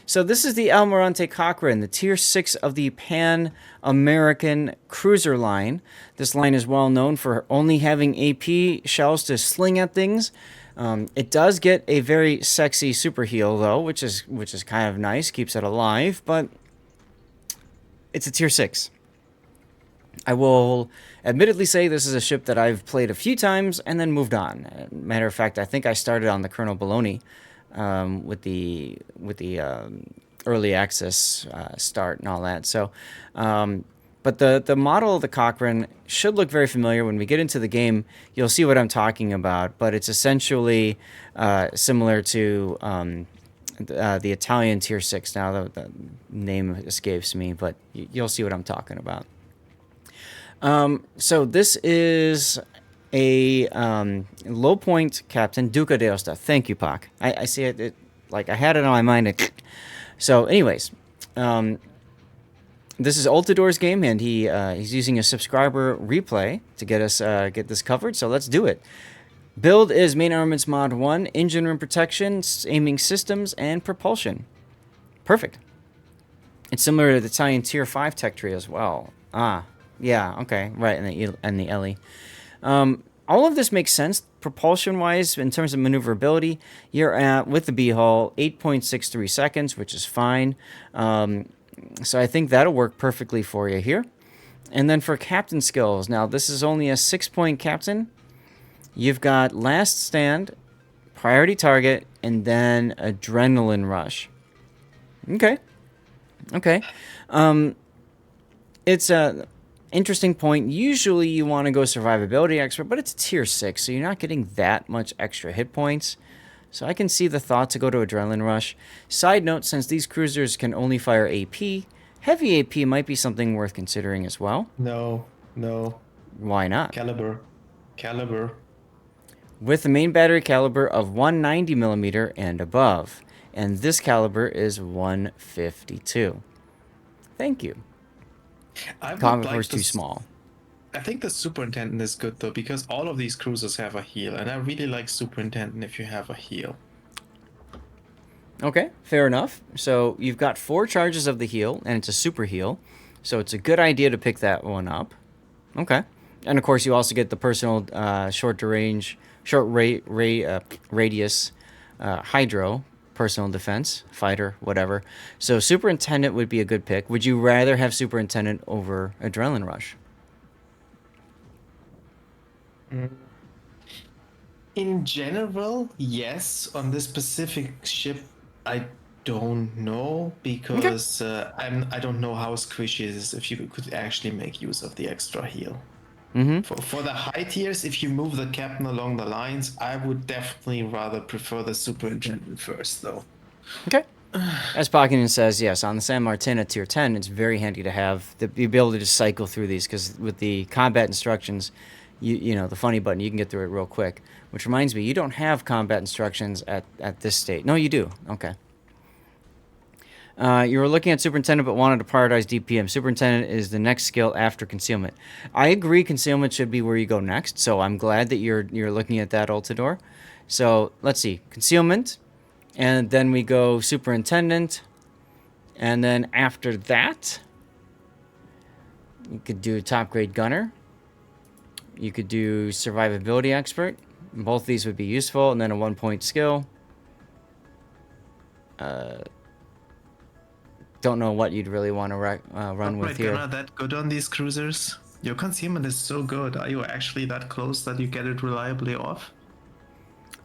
So this is the Almirante Cochrane, the Tier 6 of the Pan-American cruiser line. This line is well known for only having AP shells to sling at things. It does get a very sexy super heal, though, which is kind of nice, keeps it alive, but it's a Tier 6. I will admittedly say this is a ship that I've played a few times and then moved on. Matter of fact, I think I started on the Colonel Baloney with the early access start and all that. So, but the model of the Cochrane should look very familiar. When we get into the game, you'll see what I'm talking about. But it's essentially similar to the Italian Tier 6. Now the name escapes me, but you'll see what I'm talking about. So this is a low point captain, Duca d'Aosta. Thank you, Pac. I see it, like I had it on my mind. So, anyways, this is Ultidor's game, and he's using a subscriber replay to get us get this covered. So let's do it. Build is main armaments mod 1, engine room protection, aiming systems, and propulsion. Perfect. It's similar to the Italian Tier 5 tech tree as well. Yeah, okay, right, and the Ellie. All of this makes sense propulsion-wise in terms of maneuverability. You're at, with the B-hull, 8.63 seconds, which is fine. So I think that'll work perfectly for you here. And then for captain skills, now this is only a 6-point captain. You've got last stand, priority target, and then adrenaline rush. Okay. It's a interesting point. Usually you want to go survivability expert, but it's tier 6, so you're not getting that much extra hit points. So I can see the thought to go to adrenaline rush. Side note, since these cruisers can only fire AP, heavy AP might be something worth considering as well. No. Why not? Caliber. With the main battery caliber of 190 millimeter and above. And this caliber is 152. Thank you. Combat Force too small. I think the Superintendent is good though, because all of these cruisers have a heal, and I really like Superintendent if you have a heal. Okay, fair enough. So you've got 4 charges of the heal, and it's a super heal. So it's a good idea to pick that one up. Okay. And of course you also get the personal radius hydro, personal defense, fighter, whatever. So Superintendent would be a good pick. Would you rather have Superintendent over Adrenaline Rush? In general, yes. On this specific ship, I don't know, because I don't know how squishy it is if you could actually make use of the extra heal. For the high tiers, if you move the captain along the lines, I would definitely rather prefer the Superintendent first, though. Okay. As Pokinen says, yes, on the San Martin at tier 10, it's very handy to have the ability to cycle through these, because with the combat instructions, you know, the funny button, you can get through it real quick. Which reminds me, you don't have combat instructions at this state. No, you do. Okay. You were looking at Superintendent but wanted to prioritize DPM. Superintendent is the next skill after Concealment. I agree Concealment should be where you go next, so I'm glad that you're looking at that, Ultidor. So, let's see. Concealment, and then we go Superintendent, and then after that, you could do Top Grade Gunner. You could do Survivability Expert. Both these would be useful, and then a 1-point skill. Don't know what you'd really want to run with here. You're not that good on these cruisers. Your concealment is so good. Are you actually that close that you get it reliably off?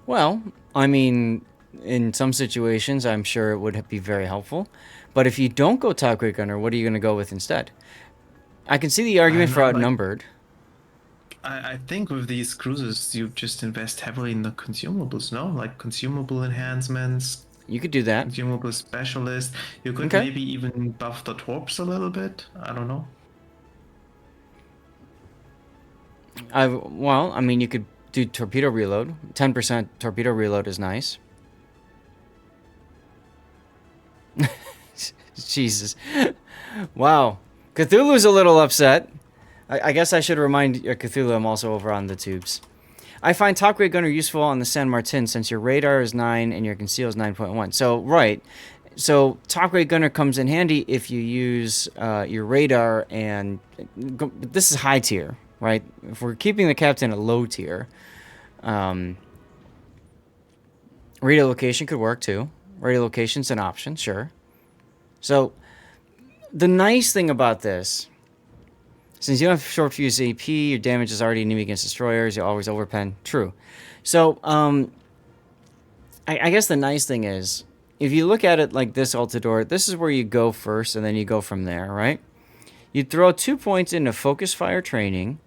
Well, I mean, in some situations, I'm sure it would be very helpful. But if you don't go Top Grade Gunner, what are you going to go with instead? I can see the argument for outnumbered. I think with these cruisers, you just invest heavily in the consumables, no? Like consumable enhancements. You could do that. Consumable specialist. You could maybe even buff the torps a little bit. I don't know. Well, I mean, you could do torpedo reload. 10% torpedo reload is nice. Jesus. Wow. Cthulhu's a little upset. I guess I should remind Cthulhu I'm also over on the tubes. I find Top Grade Gunner useful on the San Martin since your radar is 9 and your conceal is 9.1. So, right. So top grade gunner comes in handy if you use your radar and this is high tier, right? If we're keeping the captain at low tier, radio location could work too. Radio location's an option, sure. So the nice thing about this, since you don't have short fuse AP, your damage is already enemy against destroyers, you always overpen. True. So I guess the nice thing is, if you look at it like this, Altidore, this is where you go first, and then you go from there, right? You throw 2 points into focus fire training,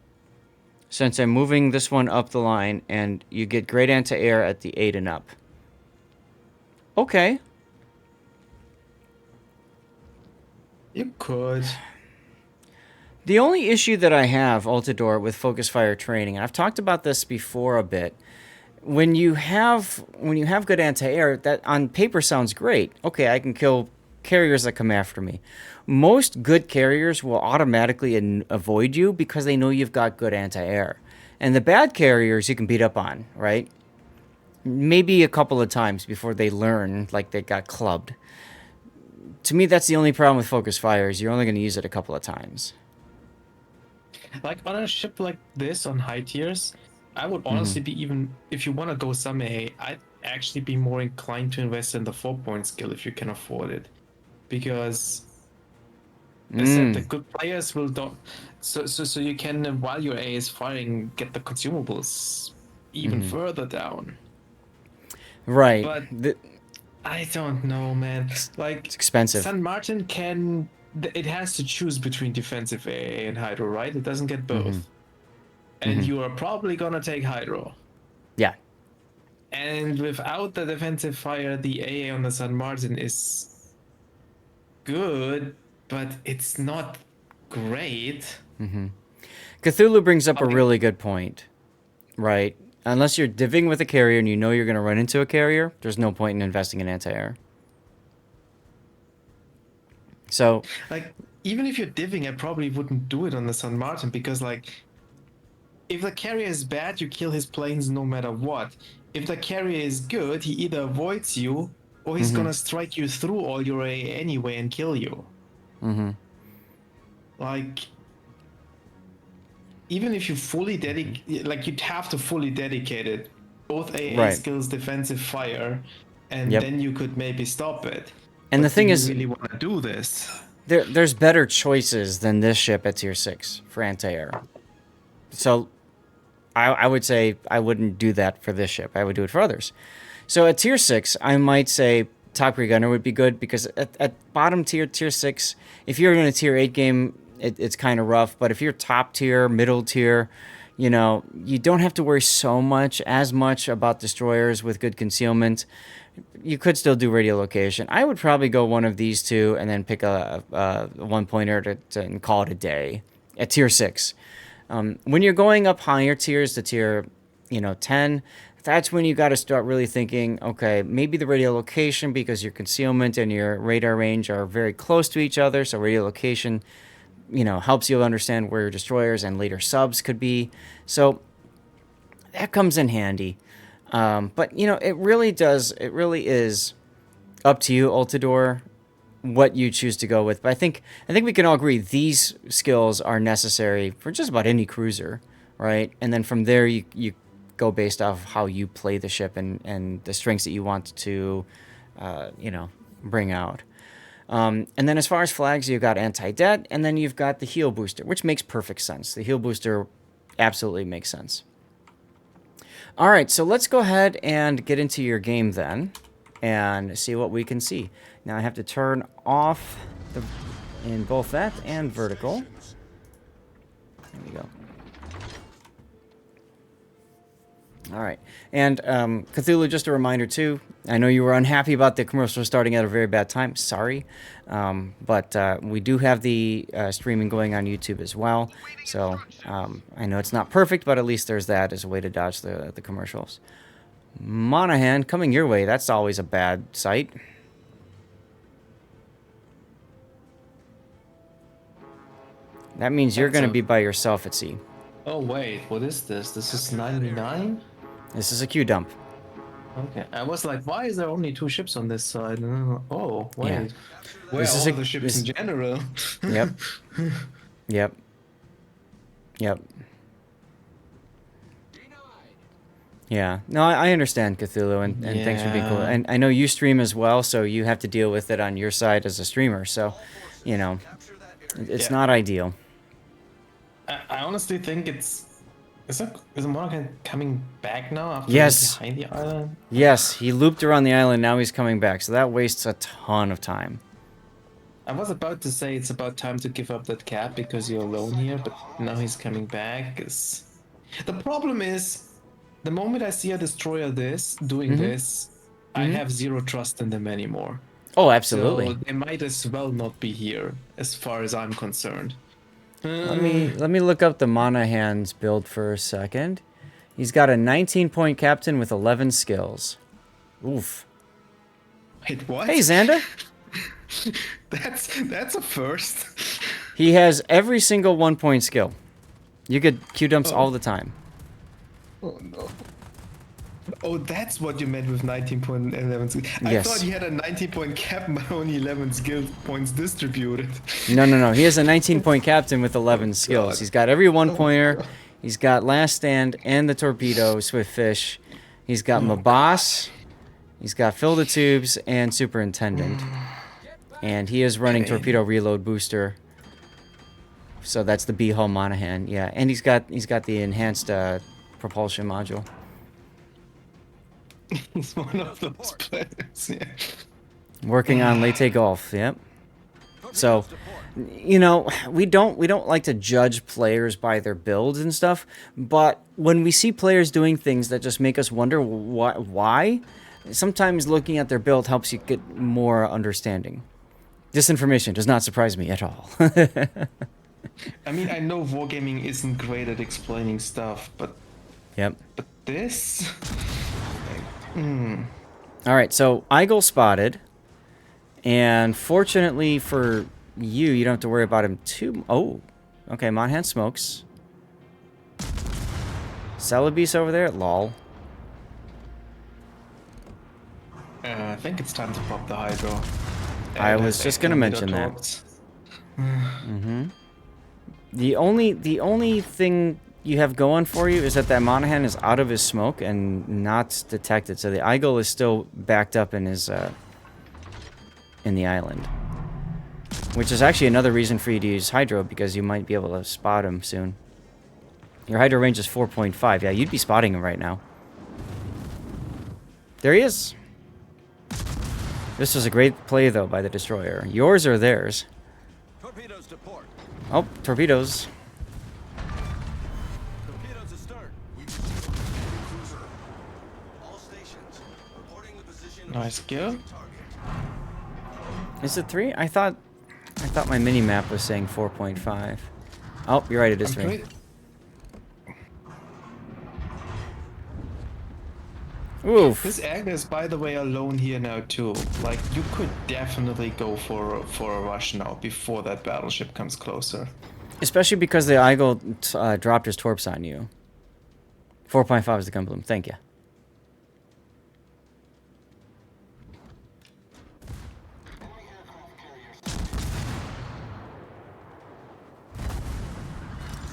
since I'm moving this one up the line, and you get great anti-air at the 8 and up. Okay. You could. The only issue that I have, Altidore, with focus fire training, and I've talked about this before a bit, when you have good anti-air, that on paper sounds great. Okay, I can kill carriers that come after me. Most good carriers will automatically avoid you because they know you've got good anti-air. And the bad carriers you can beat up on, right? Maybe a couple of times before they learn, like they got clubbed. To me, that's the only problem with focus fire, is you're only going to use it a couple of times. Like on a ship like this on high tiers, I would honestly be even, if you want to go some A, I'd actually be more inclined to invest in the 4-point skill if you can afford it. Because as I said, the good players will don't, so you can, while your A is firing, get the consumables even further down. Right. But I don't know, man. Like, it's expensive. San Martin can, it has to choose between defensive AA and Hydro, right? It doesn't get both. And you are probably gonna take Hydro. Yeah. And without the defensive fire, the AA on the San Martin is good, but it's not great. Cthulhu brings up a really good point, right? Unless you're divvying with a carrier and you know you're going to run into a carrier, there's no point in investing in anti-air. So, like, even if you're divvying, I probably wouldn't do it on the San Martin because, like, if the carrier is bad, you kill his planes no matter what. If the carrier is good, he either avoids you or he's gonna strike you through all your AA anyway and kill you. Like, even if you fully dedicate, like, you'd have to fully dedicate it, both AA skills, defensive fire, and then you could maybe stop it. And but the thing do is, you really want to do this? There's better choices than this ship at tier 6 for anti-air. So I would say I wouldn't do that for this ship. I would do it for others. So at tier 6, I might say top grade gunner would be good because at bottom tier, tier 6, if you're in a tier 8 game, it's kind of rough. But if you're top tier, middle tier, you know, you don't have to worry as much about destroyers with good concealment. You could still do radio location. I would probably go one of these two and then pick a 1-pointer and call it a day at tier 6. When you're going up higher tiers to tier, 10, that's when you got to start really thinking, okay, maybe the radio location, because your concealment and your radar range are very close to each other. So radio location, helps you understand where your destroyers and later subs could be. So that comes in handy. But, it really is up to you, Altidore, what you choose to go with. But I think we can all agree these skills are necessary for just about any cruiser, right? And then from there, you go based off how you play the ship and the strengths that you want to, bring out. And then as far as flags, you've got anti-det, and then you've got the heal booster, which makes perfect sense. The heal booster absolutely makes sense. All right, so let's go ahead and get into your game then and see what we can see. Now I have to turn off in both that and vertical. There we go. All right, and Cthulhu, just a reminder too, I know you were unhappy about the commercial starting at a very bad time. Sorry, but we do have the streaming going on YouTube as well. So I know it's not perfect, but at least there's that as a way to dodge the commercials. Monahan, coming your way. That's always a bad sight. That means you're going to be by yourself at sea. Oh wait, what is this? This is 99? This is a Q dump. Okay. I was like, why is there only 2 ships on this side? Oh, wait. Yeah. Where This are is all the ships in general? Yep. Yep. Yep. Yeah. No, I understand Cthulhu, and thanks for being cool. Yeah. And I know you stream as well, so you have to deal with it on your side as a streamer. So, you know, it's Yeah. not ideal. I honestly think it's. Is Morgan coming back now after being Yes. behind the island? Yes, he looped around the island. Now he's coming back. So that wastes a ton of time. I was about to say it's about time to give up that cap because you're alone here, but now he's coming back. The problem is, the moment I see a destroyer doing this, I have zero trust in them anymore. Oh, absolutely. So they might as well not be here, as far as I'm concerned. Let me look up the Monahan's build for a second. He's got a 19-point captain with 11 skills. Oof. Wait, what? Hey, Xander. That's a first. He has every single 1-point skill. You get Q dumps all the time. Oh no. Oh, that's what you meant with 19.11. I Yes. thought he had a 19-point cap, but only 11 skill points distributed. No. He has a 19-point captain with 11 skills. God. He's got every 1-pointer. He's got Last Stand and the Torpedo, Swift Fish. He's got Mabas. He's got Fill the Tubes and Superintendent. And he is running Okay. Torpedo Reload Booster. So that's the B-Hull Monahan. Yeah, and he's got the enhanced propulsion module. He's one of those players, yeah. Working on Leyte Golf, yep. So, you know, we don't like to judge players by their builds and stuff, but when we see players doing things that just make us wonder why, sometimes looking at their build helps you get more understanding. This information does not surprise me at all. I mean, I know wargaming isn't great at explaining stuff, but Yep. this... All right, so Eigel spotted, and fortunately for you, you don't have to worry about him too. Oh, okay. Monahan smokes. Celebes over there. Lol. I think it's time to pop the Hydro. I was just gonna mention that. The only thing you have going for you is that Monahan is out of his smoke and not detected. So the Eigel is still backed up in his in the island, which is actually another reason for you to use Hydro, because you might be able to spot him soon. Your Hydro range is 4.5. Yeah, you'd be spotting him right now. There he is. This was a great play though by the destroyer. Yours or theirs? Torpedoes to port. Oh, torpedoes. Torpedoes astern. Cruiser. All stations. Reporting the position of Nice kill. target. Is it 3? I thought my mini map was saying 4.5. Oh, you're right. It is 3. Oof. This egg is, by the way, alone here now too. Like, you could definitely go for a rush now before that battleship comes closer. Especially because the Eigel dropped his torps on you. 4.5 is the gun bloom. Thank you.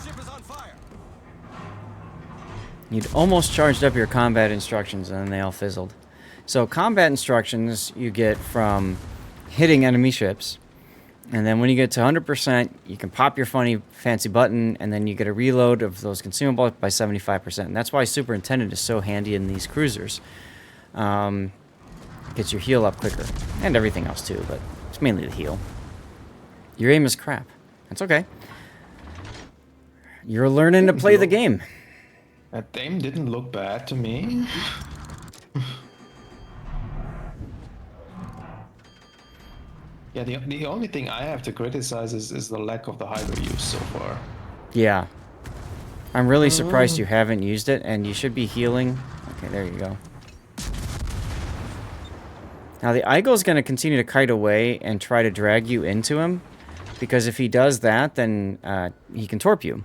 Ship is on fire. You'd almost charged up your combat instructions, and then they all fizzled. So combat instructions you get from hitting enemy ships, and then when you get to 100%, you can pop your funny fancy button, and then you get a reload of those consumables by 75%. And that's why Superintendent is so handy in these cruisers. Gets your heal up quicker, and everything else too, but it's mainly the heal. Your aim is crap. That's okay. You're learning to play the game. That aim didn't look bad to me. Yeah, the only thing I have to criticize is the lack of the Hydro use so far. Yeah. I'm really surprised you haven't used it, and you should be healing. Okay, there you go. Now, the Eigel is going to continue to kite away and try to drag you into him, because if he does that, then he can torp you.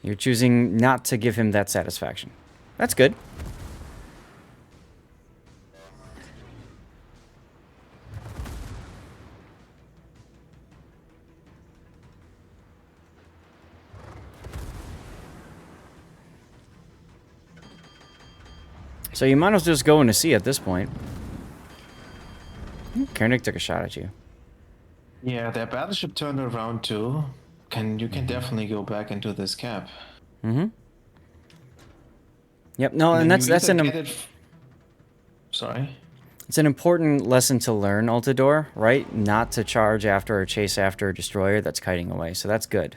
You're choosing not to give him that satisfaction. That's good. So you might as well just go into sea at this point. Konig took a shot at you. Yeah, their battleship turned around too. You can definitely go back into this cap. Mm-hmm. Yep. No, and that's Sorry. it's an important lesson to learn, Altador, right? Not to charge after or chase after a destroyer that's kiting away. So that's good.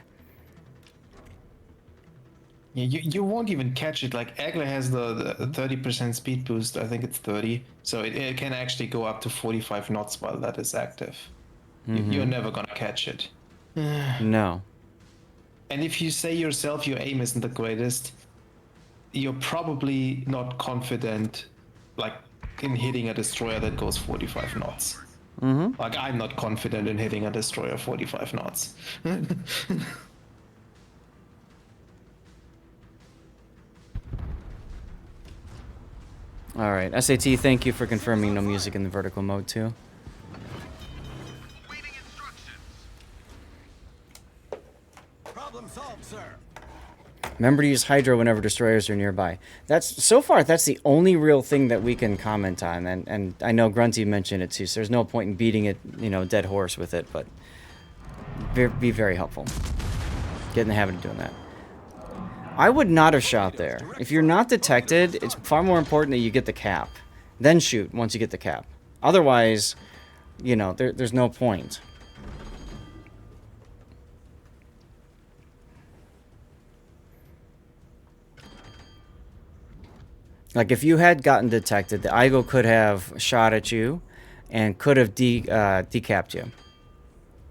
Yeah, you won't even catch it. Like Agla has the 30% speed boost. I think it's 30, so it can actually go up to 45 knots while that is active. You're never gonna catch it. No. And if you say yourself your aim isn't the greatest, you're probably not confident, like in hitting a destroyer that goes 45 knots. Like I'm not confident in hitting a destroyer 45 knots. All right, SAT, thank you for confirming no music in the vertical mode too. Waiting instructions. Problem solved, sir. Remember to use Hydro whenever destroyers are nearby. So far, that's the only real thing that we can comment on, and I know Grunty mentioned it too, so there's no point in beating it, dead horse with it, but be very helpful. Get in the habit of doing that. I would not have shot there. If you're not detected, it's far more important that you get the cap. Then shoot once you get the cap. Otherwise, there's no point. Like, if you had gotten detected, the Aigo could have shot at you and could have decapped you.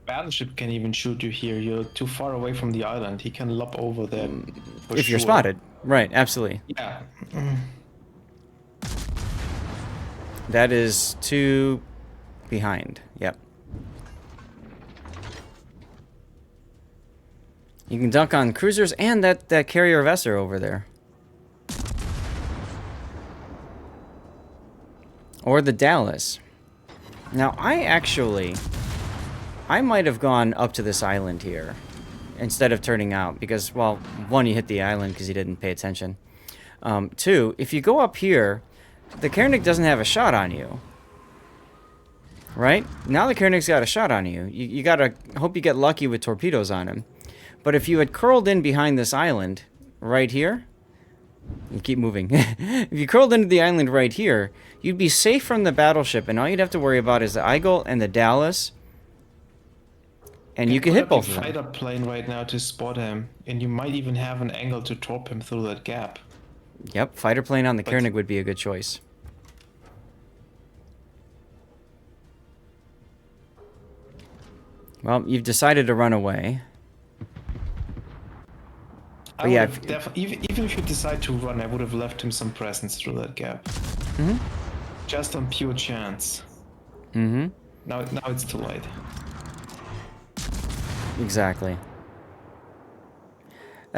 Battleship can even shoot you here. You're too far away from the island. He can lop over there. If you're spotted. Right, absolutely. Yeah. That is 2 behind. Yep. You can dunk on cruisers and that carrier Vesser over there. Or the Dallas. Now, I might have gone up to this island here instead of turning out because, well, 1, you hit the island because you didn't pay attention. 2, if you go up here, the Konig doesn't have a shot on you. Right? Now the Koenig's got a shot on you. You gotta hope you get lucky with torpedoes on him. But if you had curled in behind this island right here, you keep moving. If you curled into the island right here, you'd be safe from the battleship, and all you'd have to worry about is the Eagle and the Dallas. And you can hit both of them. Fighter plane right now to spot him, and you might even have an angle to torp him through that gap. Yep, fighter plane on the Koenig would be a good choice. Well, you've decided to run away. But yeah, even if you decide to run, I would have left him some presence through that gap. Just on pure chance. Now it's too late. Exactly.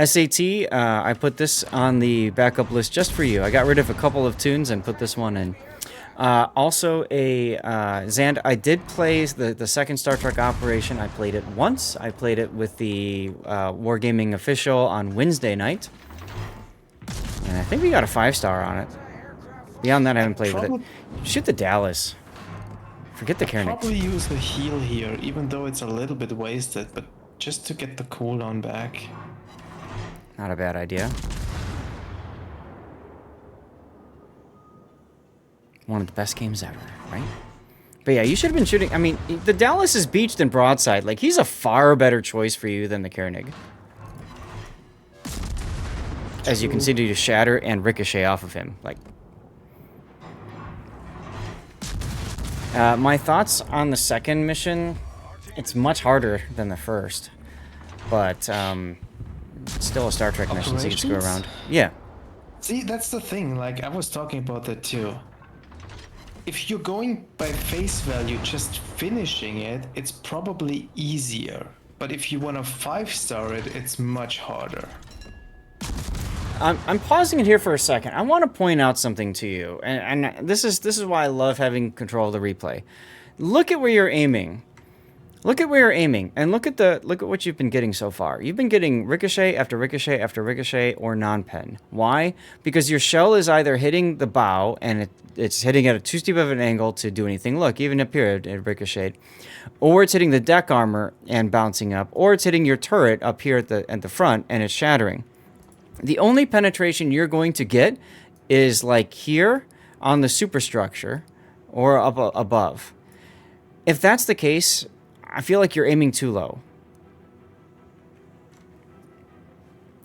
SAT, I put this on the backup list just for you. I got rid of a couple of tunes and put this one in. Also, Zand, I did play the second Star Trek Operation. I played it once. I played it with the Wargaming Official on Wednesday night. And I think we got a 5-star on it. Beyond that, I haven't played with it. Shoot the Dallas. Forget the Koenig. Probably use the heal here, even though it's a little bit wasted, but just to get the cooldown back. Not a bad idea. One of the best games ever, right? But yeah, you should have been shooting. I mean, the Dallas is beached in broadside. Like, he's a far better choice for you than the Koenig. As you continue to shatter and ricochet off of him. Like, my thoughts on the second mission, it's much harder than the first. But, it's still a Star Trek mission, so you can screw around. Yeah. See, that's the thing. Like, I was talking about that too. If you're going by face value, just finishing it, it's probably easier. But if you want to 5-star it, it's much harder. I'm pausing it here for a second. I want to point out something to you, and this is why I love having control of the replay. Look at where you're aiming. Look at where you're aiming, and look at what you've been getting so far. You've been getting ricochet after ricochet after ricochet or non-pen. Why? Because your shell is either hitting the bow, and it's hitting at a too steep of an angle to do anything. Look, even up here it ricocheted. Or it's hitting the deck armor and bouncing up, or it's hitting your turret up here at the front and it's shattering. The only penetration you're going to get is like here on the superstructure or up above. If that's the case, I feel like you're aiming too low.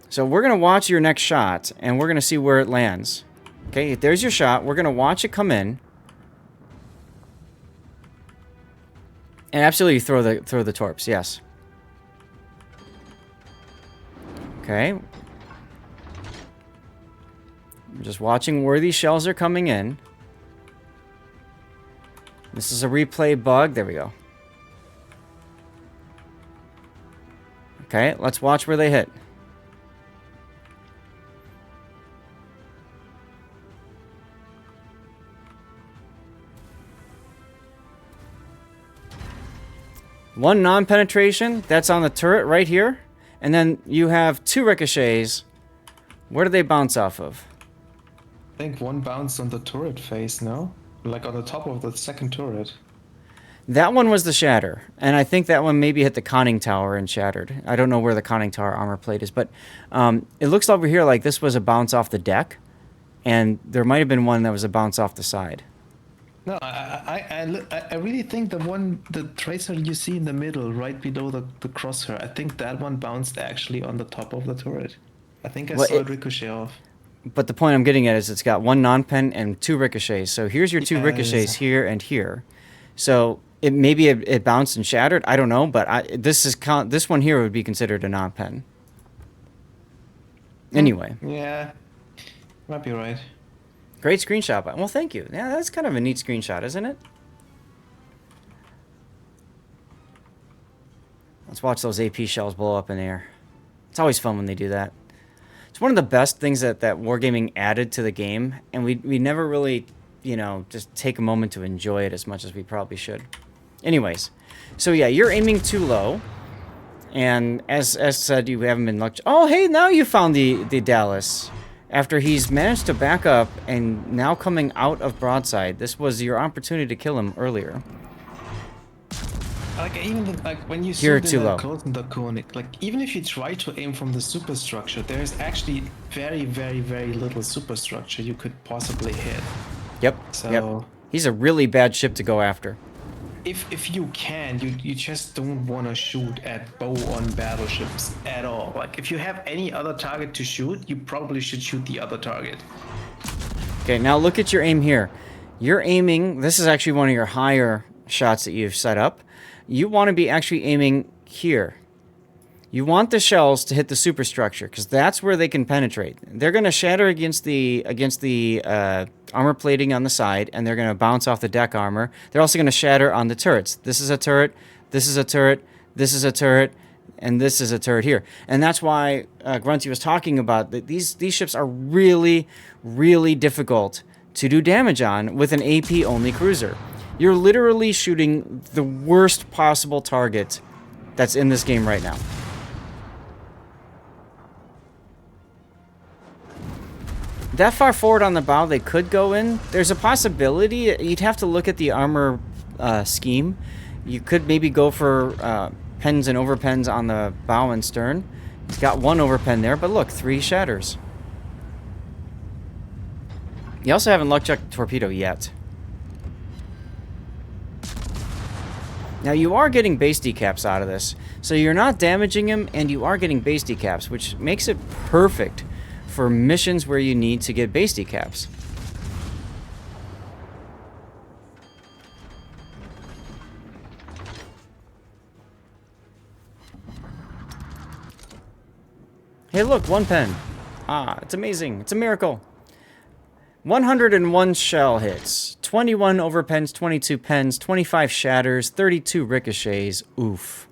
So we're going to watch your next shot, and we're going to see where it lands. Okay, there's your shot. We're going to watch it come in. And absolutely throw the torps, yes. Okay. I'm just watching where these shells are coming in. This is a replay bug. There we go. Okay, let's watch where they hit. One non-penetration, that's on the turret right here. And then you have 2 ricochets. Where do they bounce off of? I think one bounced on the turret face, no? Like on the top of the second turret. That one was the shatter, and I think that one maybe hit the conning tower and shattered. I don't know where the conning tower armor plate is, but it looks over here like this was a bounce off the deck, and there might have been one that was a bounce off the side. No, I really think the tracer you see in the middle, right below the crosshair, I think that one bounced actually on the top of the turret. I think I saw it ricochet off. But the point I'm getting at is it's got 1 non-pen and 2 ricochets. So here's your 2 ricochets here and here. So maybe it bounced and shattered. I don't know, but this one here would be considered a non-pen. Anyway. Yeah, might be right. Great screenshot. Well, thank you. Yeah, that's kind of a neat screenshot, isn't it? Let's watch those AP shells blow up in the air. It's always fun when they do that. It's one of the best things that Wargaming added to the game, and we never really, you know, just take a moment to enjoy it as much as we probably should. Anyways, so yeah, you're aiming too low, and as said, you haven't been lucky. Oh, hey, now you found the Dallas. After he's managed to back up and now coming out of broadside, this was your opportunity to kill him earlier. Like even like when you You're see too low. the Konig, like even if you try to aim from the superstructure, there's actually very, very, very little superstructure you could possibly hit. Yep. So yep. He's a really bad ship to go after. If you can, you just don't want to shoot at bow on battleships at all. Like if you have any other target to shoot, you probably should shoot the other target. Okay, now look at your aim here. You're aiming, this is actually one of your higher shots that you've set up. You want to be actually aiming here. You want the shells to hit the superstructure because that's where they can penetrate. They're going to shatter against the armor plating on the side, and they're going to bounce off the deck armor. They're also going to shatter on the turrets. This is a turret, this is a turret, this is a turret, and this is a turret here. And that's why Grunty was talking about that these ships are really, really difficult to do damage on with an AP-only cruiser. You're literally shooting the worst possible target that's in this game right now. That far forward on the bow they could go in. There's a possibility. You'd have to look at the armor scheme. You could maybe go for pens and overpens on the bow and stern. It's got 1 overpen there, but look, 3 shatters. You also haven't luck checked the torpedo yet. Now you are getting base decaps out of this. So you're not damaging him, and you are getting base decaps, which makes it perfect for missions where you need to get base decaps. Hey look, 1 pen. Ah, it's amazing. It's a miracle. 101 shell hits, 21 overpens, 22 pens, 25 shatters, 32 ricochets. Oof.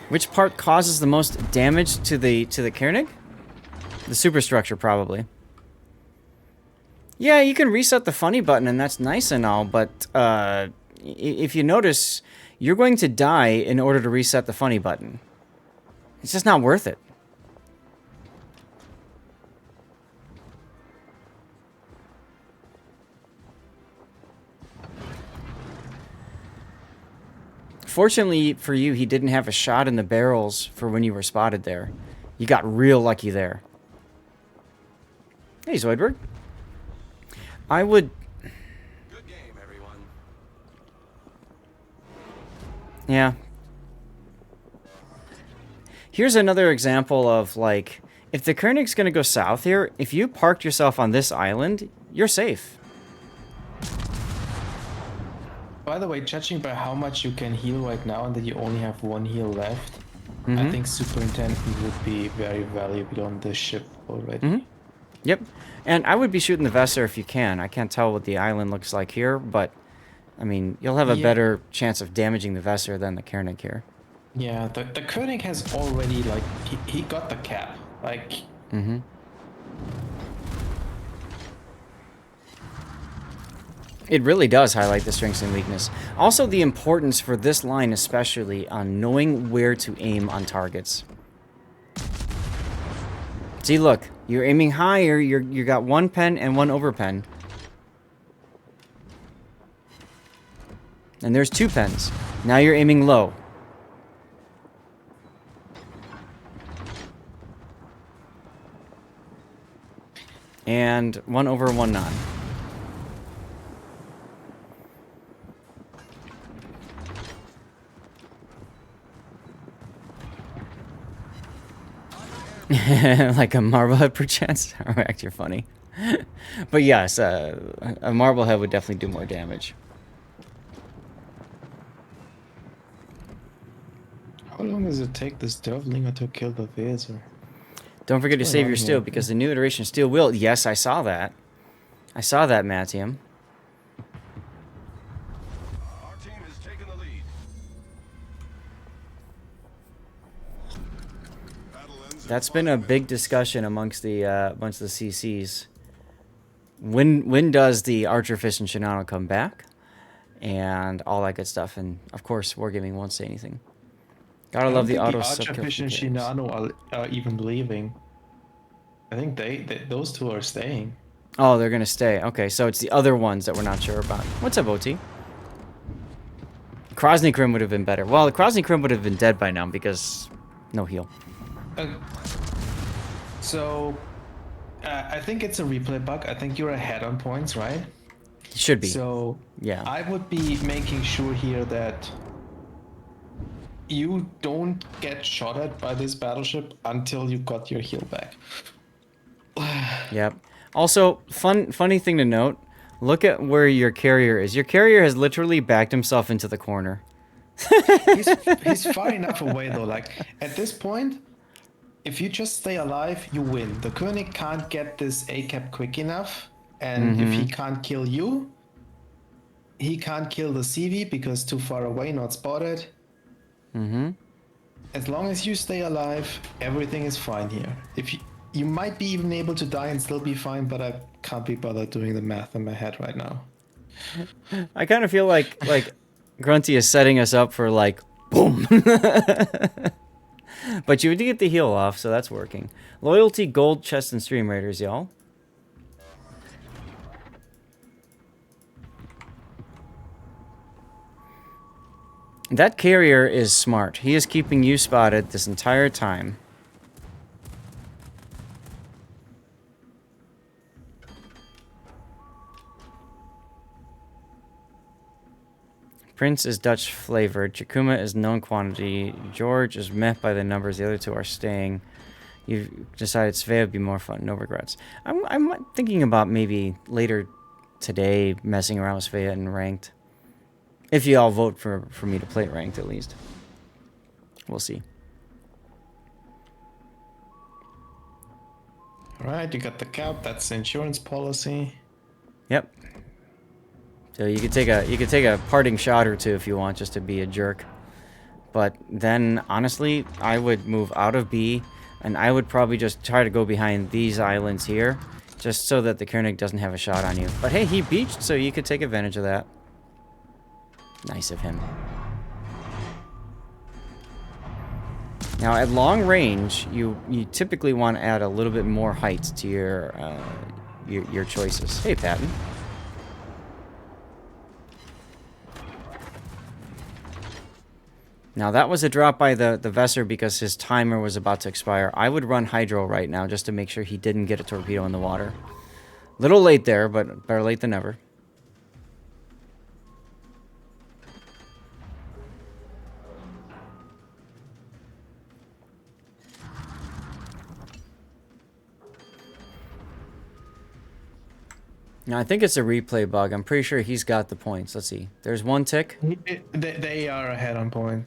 Which part causes the most damage to the Konig? The superstructure, probably. Yeah, you can reset the funny button, and that's nice and all, but if you notice, you're going to die in order to reset the funny button. It's just not worth it. Fortunately for you, he didn't have a shot in the barrels for when you were spotted there. You got real lucky there. Hey, Zoidberg. I would... Good game, everyone. Yeah. Here's another example of, like, if the Koenig's going to go south here, if you parked yourself on this island, you're safe. By the way, judging by how much you can heal right now and that you only have one heal left, I think Superintendent would be very valuable on this ship already. Yep. And I would be shooting the Vesser if you can. I can't tell what the island looks like here, but, I mean, you'll have a better chance of damaging the Vesser than the Koenig here. Yeah, the Koenig has already, like, he got the cap. Like... It really does highlight the strengths and weakness. Also, the importance for this line, especially, on knowing where to aim on targets. See, look, you're aiming higher. You got one pen and one over pen, and there's two pens. Now you're aiming low. And one over, one non. Like a Marblehead, perchance? Alright, you're funny. But yes, a Marblehead would definitely do more damage. How long does it take this Dervlinger to kill the Weser? Don't forget to What's save going your on steel, here? because the new iteration of steel will... Yes, I saw that. I saw that, Mattium. Our team has taken the lead. Battle ends in That's 5 been a minutes. big discussion amongst the CCs. When does the Archer Fist and Shinano come back? And all that good stuff. And, of course, Wargaming won't say anything. Gotta love the auto Archer sub-kill Fish and from chaos. Shinano are even leaving. I think those two are staying. Oh, they're gonna stay. Okay, so it's the other ones that we're not sure about. What's up, OT? Krosny Krim would have been better. Well, the Krosny Krim would have been dead by now because no heal. So, I think it's a replay bug. I think you're ahead on points, right? Should be. So, yeah. I would be making sure here that you don't get shot at by this battleship until you got your heal back. Yep. Also, funny thing to note, look at where your carrier is. Your carrier has literally backed himself into the corner. He's far enough away though. Like at this point, if you just stay alive, you win. The Koenig can't get this A-cap quick enough, and if he can't kill you, he can't kill the CV because too far away, not spotted. As long as you stay alive, everything is fine here. If you might be even able to die and still be fine, but I can't be bothered doing the math in my head right now. I kind of feel like Grunty is setting us up for like boom. But you did get the heal off, so that's working. Loyalty, gold, chest, and stream raiders, y'all. That carrier is smart. He is keeping you spotted this entire time. Prince is Dutch flavored. Chakuma is known quantity. George is met by the numbers. The other two are staying. You've decided Svea would be more fun. No regrets. I'm thinking about maybe later today messing around with Svea in ranked. If you all vote for me to play ranked, at least. We'll see. All right, you got the cap. That's the insurance policy. Yep. So you could take a parting shot or two if you want, just to be a jerk. But then, honestly, I would move out of B, and I would probably just try to go behind these islands here, just so that the Koenig doesn't have a shot on you. But hey, he beached, so you could take advantage of that. Nice of him. Now, at long range, you typically want to add a little bit more height to your choices. Hey, Patton. Now, that was a drop by the Vesser because his timer was about to expire. I would run Hydro right now just to make sure he didn't get a torpedo in the water. Little late there, but better late than never. Now, I think it's a replay bug. I'm pretty sure he's got the points. Let's see. There's one tick. They are ahead on point.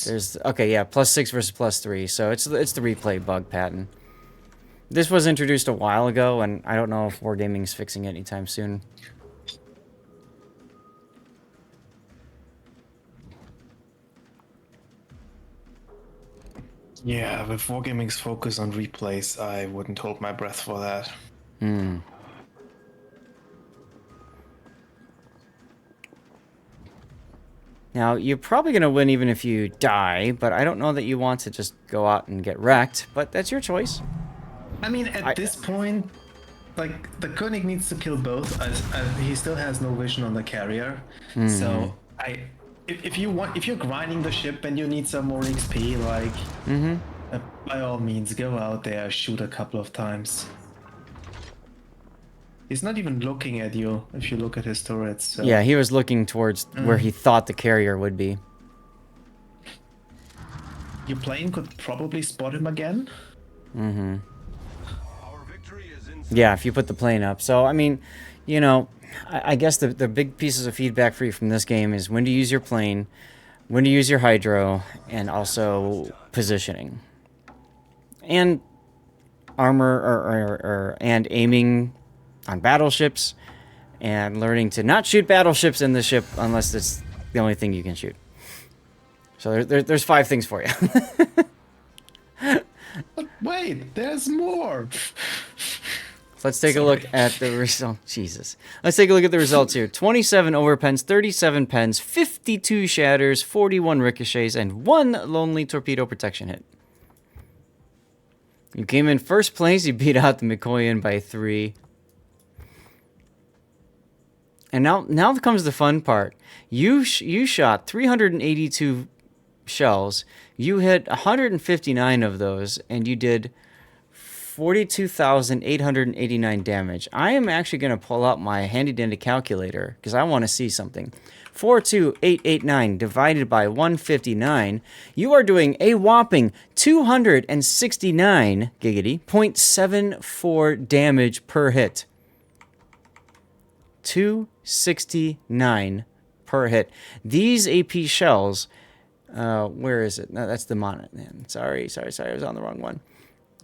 There's okay, yeah, +6 versus +3. So it's the replay bug pattern. This was introduced a while ago, and I don't know if Wargaming's fixing it anytime soon. Yeah, with Wargaming's focus on replays, I wouldn't hold my breath for that. Hmm. Now, you're probably going to win even if you die, but I don't know that you want to just go out and get wrecked, but that's your choice. I mean, at this point, like, the Konig needs to kill both, as he still has no vision on the carrier. So, if you're grinding the ship and you need some more XP, like, by all means, go out there, shoot a couple of times. He's not even looking at you if you look at his turrets. So. Yeah, he was looking towards where he thought the carrier would be. Your plane could probably spot him again. Mm-hmm. Yeah, if you put the plane up. So, I mean, you know, I guess the big pieces of feedback for you from this game is when to use your plane, when to use your hydro, and also positioning. And armor and aiming on battleships, and learning to not shoot battleships in the ship unless it's the only thing you can shoot. So there's 5 things for you. But wait, there's more. Let's take a look at the result. Jesus. Let's take a look at the results here. 27 overpens, 37 pens, 52 shatters, 41 ricochets, and 1 lonely torpedo protection hit. You came in first place. You beat out the Mikoyan by 3. And now comes the fun part. You shot 382 shells. You hit 159 of those, and you did 42,889 damage. I am actually going to pull out my handy-dandy calculator because I want to see something. 42889 divided by 159. You are doing a whopping 269 giggity 0.74 damage per hit. 269 per hit. These AP shells, where is it? No, that's the mon. Man, sorry, I was on the wrong one.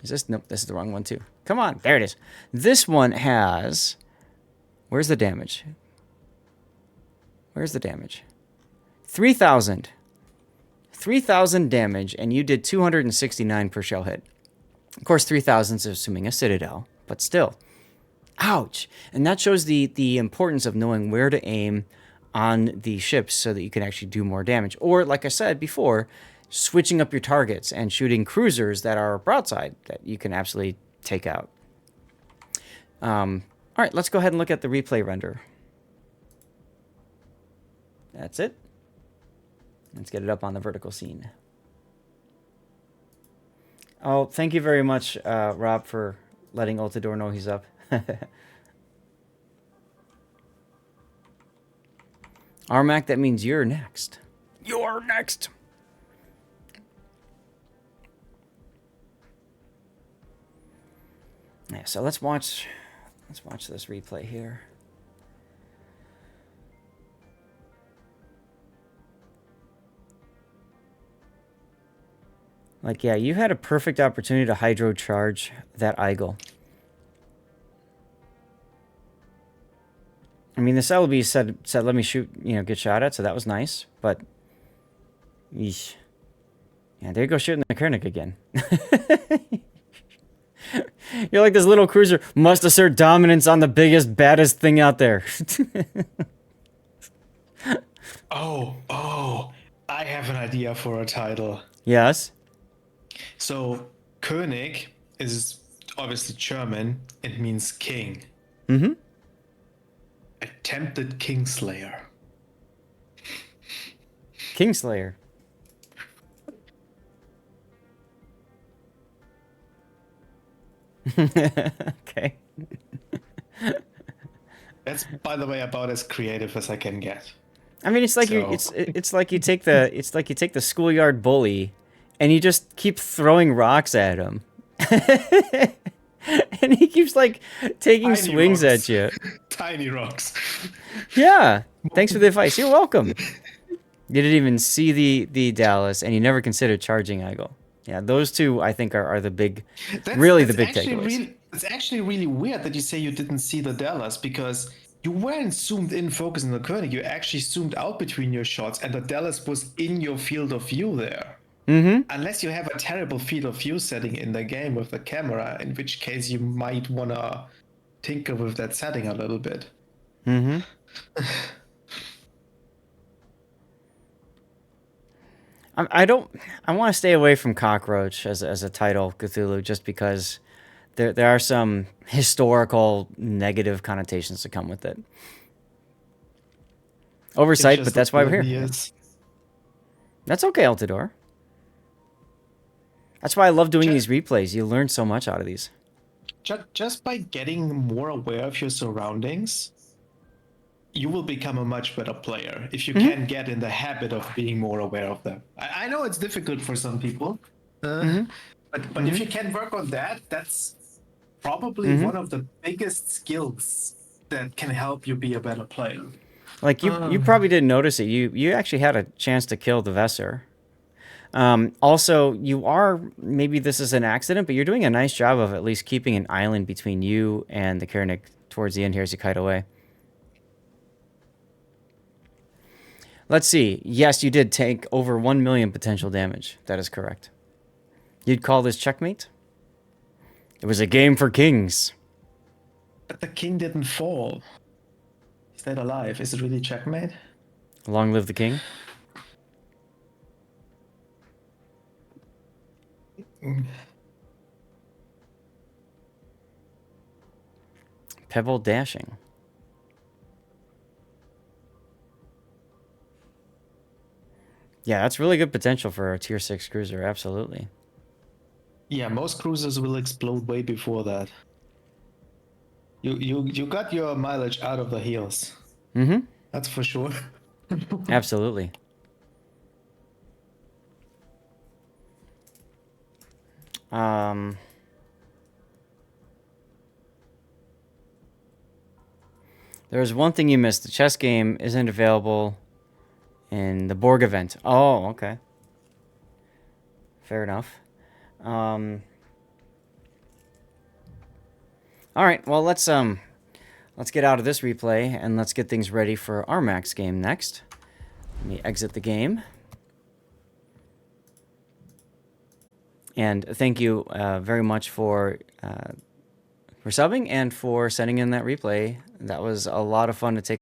Is this? Nope, this is the wrong one too. Come on, there it is. This one has, where's the damage? 3,000 damage, and you did 269 per shell hit. Of course, 3,000 is assuming a citadel, but still. Ouch! And that shows the importance of knowing where to aim on the ships so that you can actually do more damage. Or, like I said before, switching up your targets and shooting cruisers that are broadside that you can absolutely take out. All right, let's go ahead and look at the replay render. That's it. Let's get it up on the vertical scene. Oh, thank you very much, Rob, for letting Ultador know he's up. Armac, that means you're next. You're next. Yeah, so let's watch this replay here. Like, yeah, you had a perfect opportunity to hydro charge that Eagle. I mean, this LB said let me shoot, get shot at, so that was nice, but yeesh. Yeah, there you go shooting the Konig again. You're like this little cruiser must assert dominance on the biggest, baddest thing out there. Oh, I have an idea for a title. Yes. So, Konig is obviously German. It means king. Mm-hmm. Attempted Kingslayer. Kingslayer. Okay. That's, by the way, about as creative as I can get. I mean, it's like you So- it's like you take the schoolyard bully, and you just keep throwing rocks at him, and he keeps like taking Tiny swings rocks. at you. Tiny rocks. Yeah. Thanks for the advice. You're welcome. You didn't even see the Dallas, and you never considered charging angle. Yeah, those two I think are the big, really the big takeaways. It's actually really weird that you say you didn't see the Dallas because you weren't zoomed in focusing on the Koenig. You actually zoomed out between your shots, and the Dallas was in your field of view there. Mm-hmm. Unless you have a terrible field of view setting in the game with the camera, in which case you might want to tinker with that setting a little bit. Mm-hmm. I want to stay away from Cockroach as a title, Cthulhu, just because there are some historical negative connotations that come with it. Oversight, but that's why we're here. Is. That's okay, Altador. That's why I love doing these replays. You learn so much out of these. Just by getting more aware of your surroundings, you will become a much better player if you can get in the habit of being more aware of them. I know it's difficult for some people, but if you can work on that, that's probably one of the biggest skills that can help you be a better player. Like you probably didn't notice it. You actually had a chance to kill the Vesser. Also, you are, maybe this is an accident, but you're doing a nice job of at least keeping an island between you and the Koenig towards the end here as you kite away. Let's see. Yes, you did take over 1 million potential damage. That is correct. You'd call this checkmate? It was a game for kings. But the king didn't fall. He's still alive. Is it really checkmate? Long live the king. Pebble dashing. Yeah, that's really good potential for a tier 6 cruiser, absolutely. Yeah, most cruisers will explode way before that. You got your mileage out of the heels. Mm-hmm. That's for sure. Absolutely. There's one thing you missed. The chess game isn't available in the Borg event. Oh, okay. Fair enough. All right. Well, let's get out of this replay and let's get things ready for our max game next. Let me exit the game. And thank you very much for subbing and for sending in that replay. That was a lot of fun to take.